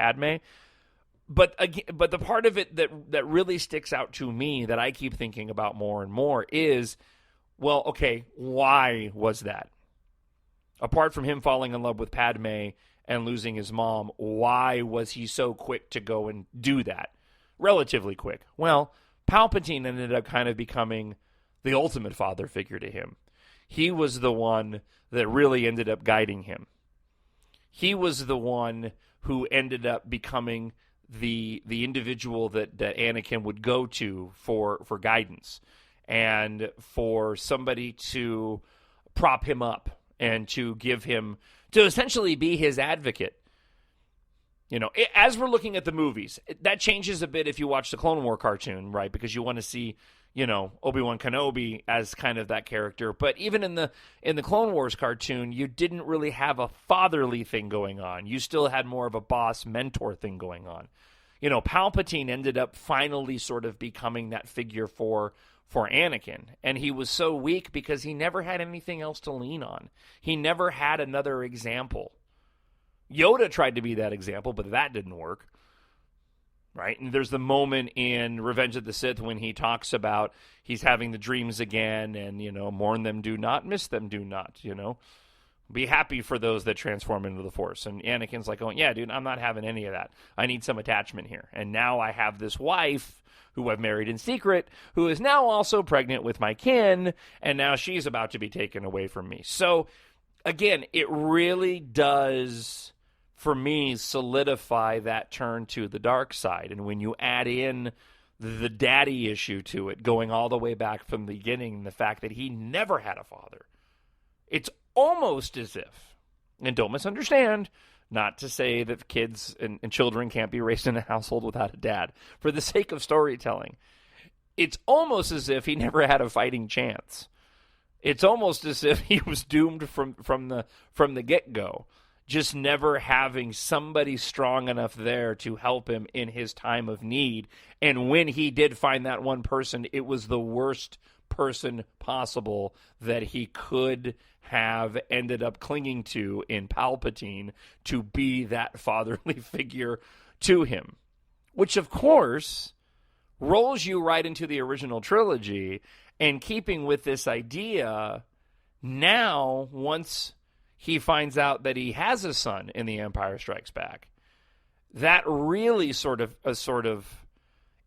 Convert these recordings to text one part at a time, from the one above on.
Padme. But again, but the part of it that really sticks out to me that I keep thinking about more and more is, well, okay, why was that? Apart from him falling in love with Padme and losing his mom, why was he so quick to go and do that? Relatively quick. Well, Palpatine ended up kind of becoming the ultimate father figure to him. He was the one that really ended up guiding him. He was the one who ended up becoming the individual that Anakin would go to for guidance and for somebody to prop him up and to give him, to essentially be his advocate. You know, as we're looking at the movies, that changes a bit if you watch the Clone War cartoon, right? Because you want to see, you know, Obi-Wan Kenobi as kind of that character. But even in the Clone Wars cartoon, you didn't really have a fatherly thing going on. You still had more of a boss mentor thing going on. You know, Palpatine ended up finally sort of becoming that figure for Anakin. And he was so weak because he never had anything else to lean on. He never had another example. Yoda tried to be that example, but that didn't work. Right? And there's the moment in Revenge of the Sith when he talks about he's having the dreams again and, you know, mourn them do not, miss them do not, you know. Be happy for those that transform into the Force. And Anakin's like, oh, yeah, dude, I'm not having any of that. I need some attachment here. And now I have this wife who I've married in secret, who is now also pregnant with my kin, and now she's about to be taken away from me. So, again, it really does, for me, solidify that turn to the dark side. And when you add in the daddy issue to it, going all the way back from the beginning, the fact that he never had a father, it's almost as if, and don't misunderstand, not to say that kids and children can't be raised in a household without a dad. For the sake of storytelling, it's almost as if he never had a fighting chance. It's almost as if he was doomed from the get-go, just never having somebody strong enough there to help him in his time of need. And when he did find that one person, it was the worst person possible that he could have ended up clinging to in Palpatine to be that fatherly figure to him. Which, of course, rolls you right into the original trilogy, and keeping with this idea, now, once he finds out that he has a son in The Empire Strikes Back, that really sort of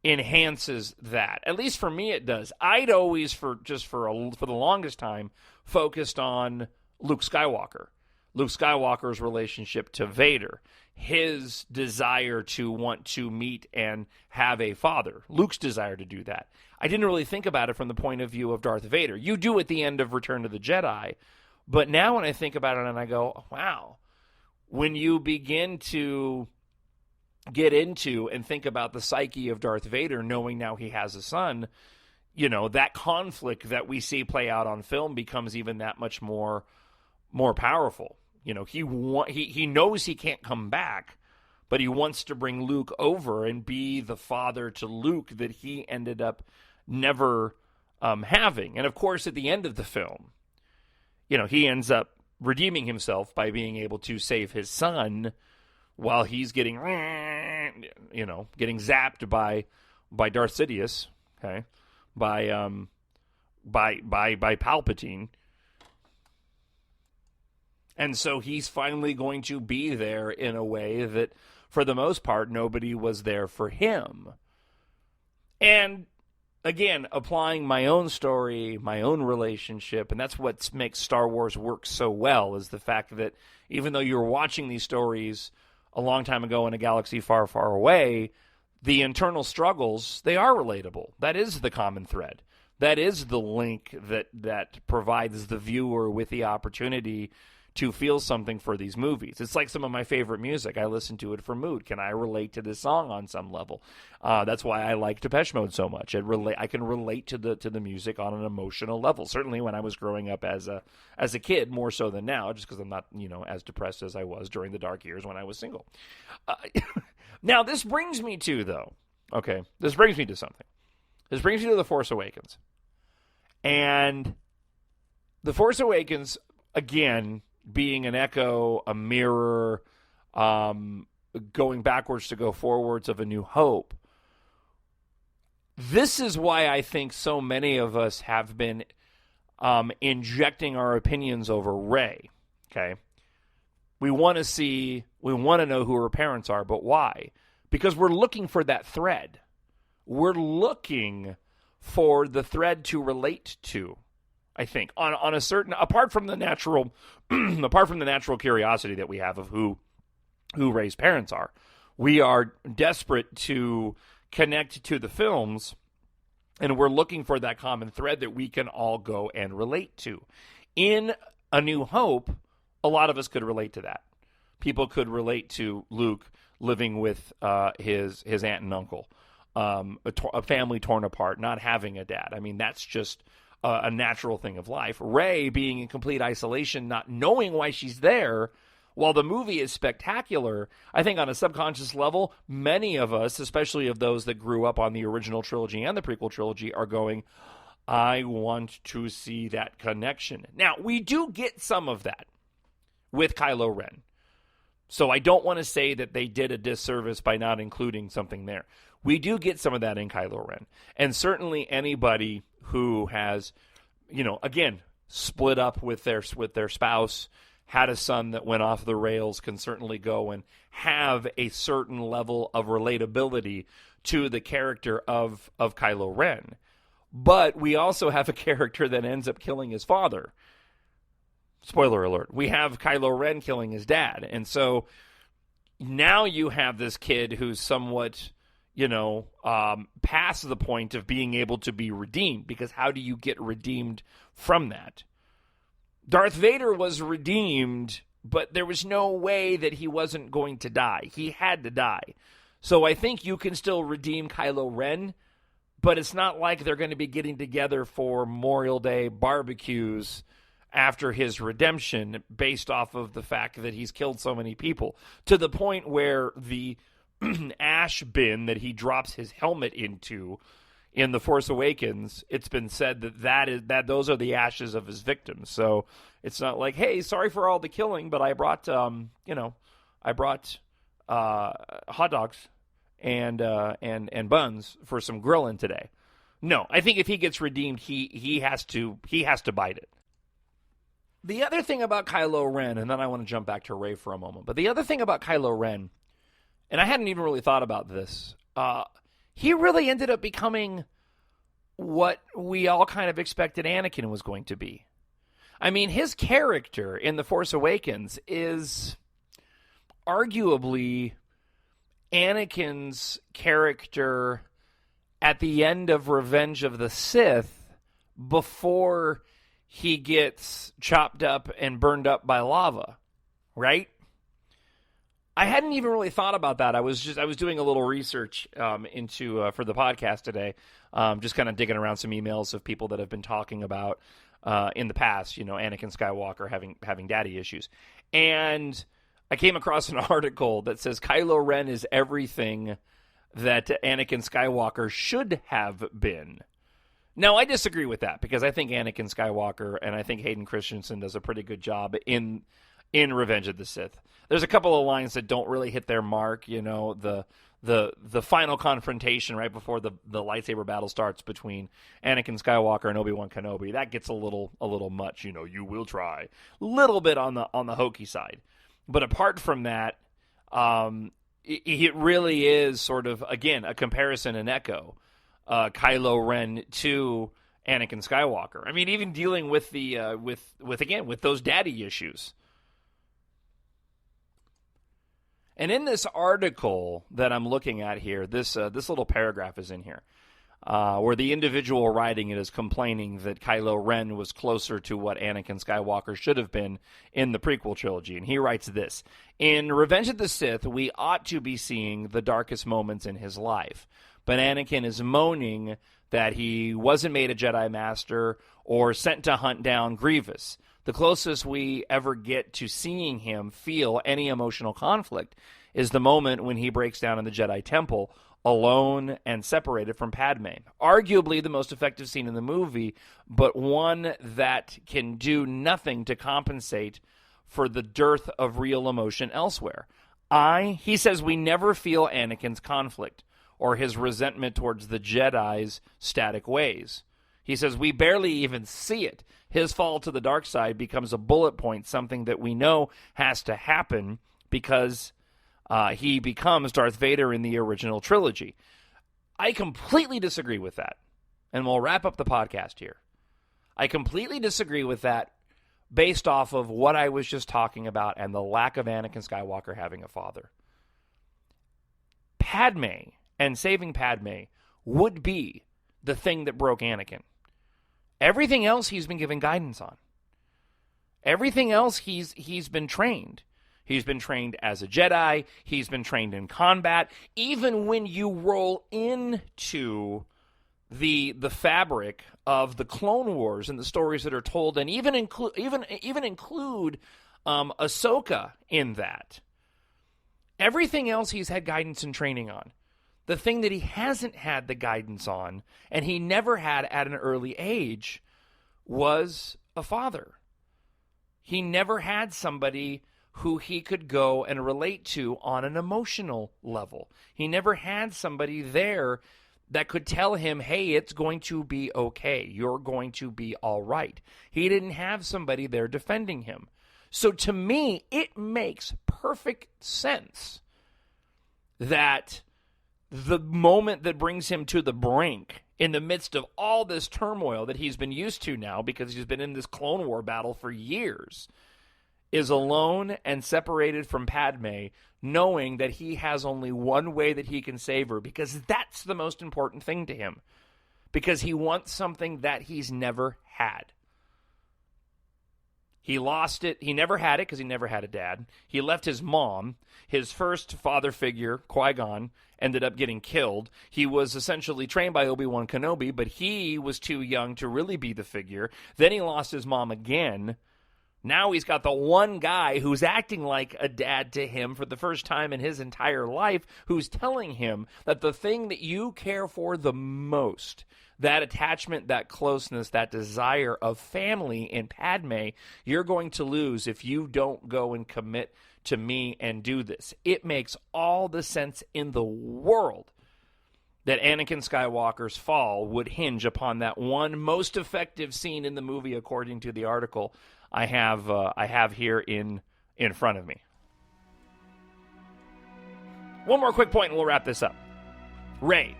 enhances that. At least for me, it does. I'd always, for the longest time, focused on Luke Skywalker. Luke Skywalker's relationship to Vader. His desire to want to meet and have a father. Luke's desire to do that. I didn't really think about it from the point of view of Darth Vader. You do at the end of Return of the Jedi. But now when I think about it and I go, wow, when you begin to get into and think about the psyche of Darth Vader, knowing now he has a son, you know, that conflict that we see play out on film becomes even that much more powerful. You know, he knows he can't come back, but he wants to bring Luke over and be the father to Luke that he ended up never having. And of course, at the end of the film, you know, he ends up redeeming himself by being able to save his son while he's getting zapped by Darth Sidious, okay, by Palpatine. And so he's finally going to be there in a way that, for the most part, nobody was there for him. And again, applying my own story, my own relationship, and that's what makes Star Wars work so well, is the fact that even though you were watching these stories a long time ago in a galaxy far, far away, the internal struggles, they are relatable. That is the common thread. That is the link that provides the viewer with the opportunity to feel something for these movies. It's like some of my favorite music. I listen to it for mood. Can I relate to this song on some level? That's why I like Depeche Mode so much. I can relate to the music on an emotional level. Certainly when I was growing up as a kid, more so than now, just because I'm not, you know, as depressed as I was during the dark years when I was single. Now, this brings me to something. This brings me to The Force Awakens. And The Force Awakens, again, being an echo, a mirror, going backwards to go forwards of A New Hope. This is why I think so many of us have been injecting our opinions over Rey. Okay, we want to know who her parents are, but why? Because we're looking for that thread. We're looking for the thread to relate to. I think on a certain, apart from the natural curiosity that we have of who Rey's parents are, we are desperate to connect to the films, and we're looking for that common thread that we can all go and relate to. In A New Hope, a lot of us could relate to that. People could relate to Luke living with his aunt and uncle, a family torn apart, not having a dad. I mean, that's just a natural thing of life. Rey being in complete isolation, not knowing why she's there. While the movie is spectacular, I think on a subconscious level, many of us, especially of those that grew up on the original trilogy and the prequel trilogy, are going, I want to see that connection. Now, we do get some of that with Kylo Ren. So I don't want to say that they did a disservice by not including something there. We do get some of that in Kylo Ren. And certainly anybody who has, again, split up with their spouse, had a son that went off the rails, can certainly go and have a certain level of relatability to the character of Kylo Ren. But we also have a character that ends up killing his father. Spoiler alert. We have Kylo Ren killing his dad. And so now you have this kid who's somewhat, past the point of being able to be redeemed. Because how do you get redeemed from that? Darth Vader was redeemed, but there was no way that he wasn't going to die. He had to die. So I think you can still redeem Kylo Ren, but it's not like they're going to be getting together for Memorial Day barbecues after his redemption based off of the fact that he's killed so many people, to the point where the ash bin that he drops his helmet into in The Force Awakens, it's been said that those are the ashes of his victims. So it's not like, hey, sorry for all the killing, but I brought hot dogs and buns for some grilling today. No, I think if he gets redeemed, he has to bite it. The other thing about Kylo Ren, and then I want to jump back to Rey for a moment, but the other thing about Kylo Ren, and I hadn't even really thought about this, he really ended up becoming what we all kind of expected Anakin was going to be. I mean, his character in The Force Awakens is arguably Anakin's character at the end of Revenge of the Sith before he gets chopped up and burned up by lava, right? I hadn't even really thought about that. I was doing a little research into for the podcast today, just kind of digging around some emails of people that have been talking about in the past, Anakin Skywalker having daddy issues, and I came across an article that says Kylo Ren is everything that Anakin Skywalker should have been. Now, I disagree with that because I think Anakin Skywalker and I think Hayden Christensen does a pretty good job in Revenge of the Sith. There's a couple of lines that don't really hit their mark. The final confrontation right before the lightsaber battle starts between Anakin Skywalker and Obi-Wan Kenobi. That gets a little much. You will try a little bit on the hokey side, but apart from that, it really is sort of, again, a comparison and echo. Kylo Ren to Anakin Skywalker. I mean, even dealing with the with those daddy issues. And in this article that I'm looking at here, this little paragraph is in here, where the individual writing it is complaining that Kylo Ren was closer to what Anakin Skywalker should have been in the prequel trilogy. And he writes this: in Revenge of the Sith, we ought to be seeing the darkest moments in his life. But Anakin is moaning that he wasn't made a Jedi Master or sent to hunt down Grievous. The closest we ever get to seeing him feel any emotional conflict is the moment when he breaks down in the Jedi Temple, alone and separated from Padme. Arguably the most effective scene in the movie, but one that can do nothing to compensate for the dearth of real emotion elsewhere. He says we never feel Anakin's conflict or his resentment towards the Jedi's static ways. He says we barely even see it. His fall to the dark side becomes a bullet point, something that we know has to happen because he becomes Darth Vader in the original trilogy. I completely disagree with that. And we'll wrap up the podcast here. I completely disagree with that based off of what I was just talking about and the lack of Anakin Skywalker having a father. Padme and saving Padme would be the thing that broke Anakin. Everything else he's been given guidance on. Everything else he's been trained. He's been trained as a Jedi. He's been trained in combat. Even when you roll into the fabric of the Clone Wars and the stories that are told, and even include Ahsoka in that. Everything else he's had guidance and training on. The thing that he hasn't had the guidance on, and he never had at an early age, was a father. He never had somebody who he could go and relate to on an emotional level. He never had somebody there that could tell him, hey, it's going to be okay. You're going to be all right. He didn't have somebody there defending him. So to me, it makes perfect sense that the moment that brings him to the brink in the midst of all this turmoil that he's been used to now because he's been in this Clone War battle for years is alone and separated from Padme, knowing that he has only one way that he can save her because that's the most important thing to him. Because he wants something that he's never had. He lost it. He never had it because he never had a dad. He left his mom. His first father figure, Qui-Gon, ended up getting killed. He was essentially trained by Obi-Wan Kenobi, but he was too young to really be the figure. Then he lost his mom again. Now he's got the one guy who's acting like a dad to him for the first time in his entire life, who's telling him that the thing that you care for the most, that attachment, that closeness, that desire of family in Padme, you're going to lose if you don't go and commit to me and do this. It makes all the sense in the world that Anakin Skywalker's fall would hinge upon that one most effective scene in the movie, according to the article I have here in front of me. One more quick point and we'll wrap this up. Rey.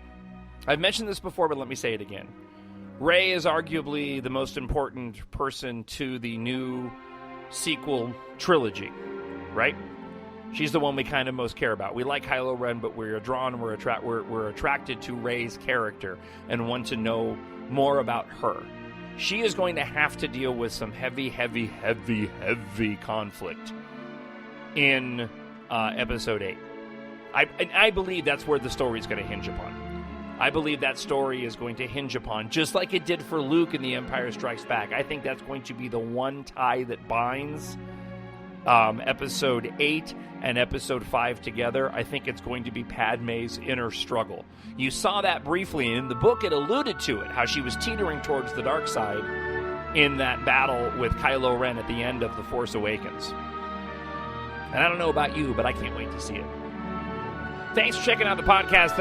I've mentioned this before, but let me say it again. Rey is arguably the most important person to the new sequel trilogy, right? She's the one we kind of most care about. We like Kylo Ren, but we're attracted to Rey's character and want to know more about her. She is going to have to deal with some heavy conflict in Episode 8. I believe that's where the story's going to hinge upon. I believe that story is going to hinge upon, just like it did for Luke in The Empire Strikes Back. I think that's going to be the one tie that binds Episode 8 and Episode 5 together. I think it's going to be Padme's inner struggle. You saw that briefly, and in the book it alluded to it, how she was teetering towards the dark side in that battle with Kylo Ren at the end of The Force Awakens. And I don't know about you, but I can't wait to see it. Thanks for checking out the podcast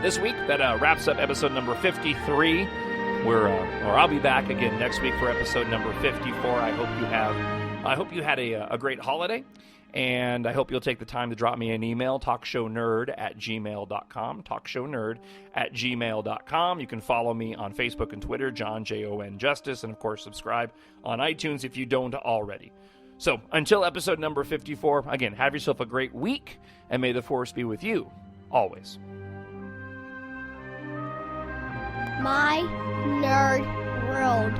this week. That wraps up episode number 53. I'll be back again next week for episode number 54. I hope you had a great holiday, and I hope you'll take the time to drop me an email, talkshownerd@gmail.com, talkshownerd@gmail.com. You can follow me on Facebook and Twitter, John Jon Justice, and of course subscribe on iTunes if you don't already. So until episode number 54, again, have yourself a great week, and may the Force be with you always. My Nerd World.